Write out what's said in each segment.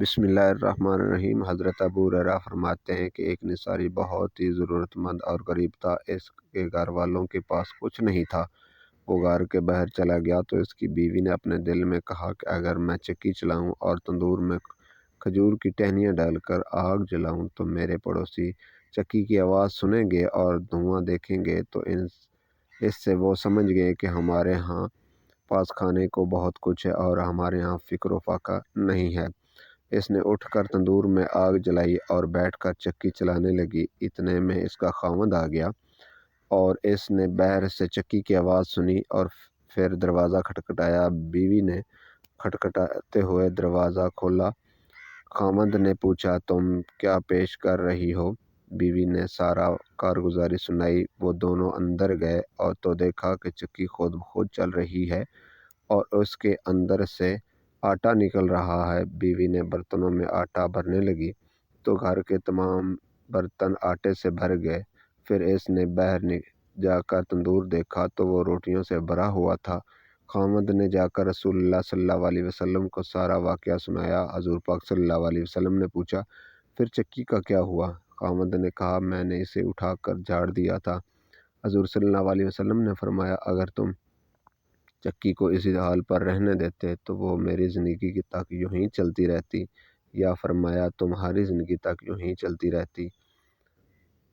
بسم اللہ الرحمن الرحیم۔ حضرت ابو ہریرہ فرماتے ہیں کہ ایک نصاری بہت ہی ضرورت مند اور غریب تھا۔ اس کے گھر والوں کے پاس کچھ نہیں تھا۔ وہ غار کے باہر چلا گیا تو اس کی بیوی نے اپنے دل میں کہا کہ اگر میں چکی چلاؤں اور تندور میں کھجور کی ٹہنیاں ڈال کر آگ جلاؤں تو میرے پڑوسی چکی کی آواز سنیں گے اور دھواں دیکھیں گے تو اس سے وہ سمجھ گئے کہ ہمارے ہاں پاس کھانے کو بہت کچھ ہے اور ہمارے ہاں فکر و فاقہ نہیں ہے۔ اس نے اٹھ کر تندور میں آگ جلائی اور بیٹھ کر چکی چلانے لگی۔ اتنے میں اس کا خاوند آ گیا اور اس نے باہر سے چکی کی آواز سنی اور پھر دروازہ کھٹکھٹایا۔ بیوی نے کھٹکھٹاتے ہوئے دروازہ کھولا۔ خاوند نے پوچھا، تم کیا پیش کر رہی ہو؟ بیوی نے سارا کارگزاری سنائی۔ وہ دونوں اندر گئے اور تو دیکھا کہ چکی خود بخود چل رہی ہے اور اس کے اندر سے آٹا نکل رہا ہے۔ بیوی نے برتنوں میں آٹا بھرنے لگی تو گھر کے تمام برتن آٹے سے بھر گئے۔ پھر اس نے باہر جا کر تندور دیکھا تو وہ روٹیوں سے بھرا ہوا تھا۔ خاوند نے جا کر رسول اللہ صلی اللہ علیہ وسلم کو سارا واقعہ سنایا۔ حضور پاک صلی اللہ علیہ وسلم نے پوچھا، پھر چکی کا کیا ہوا؟ خاوند نے کہا، میں نے اسے اٹھا کر جھاڑ دیا تھا۔ حضور صلی اللہ علیہ وسلم نے فرمایا، اگر تم چکی کو اسی حال پر رہنے دیتے تو وہ میری زندگی تک یوں ہی چلتی رہتی، یا فرمایا تمہاری زندگی تک یوں ہی چلتی رہتی۔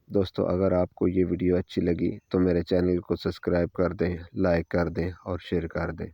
دوستو، اگر آپ کو یہ ویڈیو اچھی لگی تو میرے چینل کو سبسکرائب کر دیں، لائک کر دیں اور شیئر کر دیں۔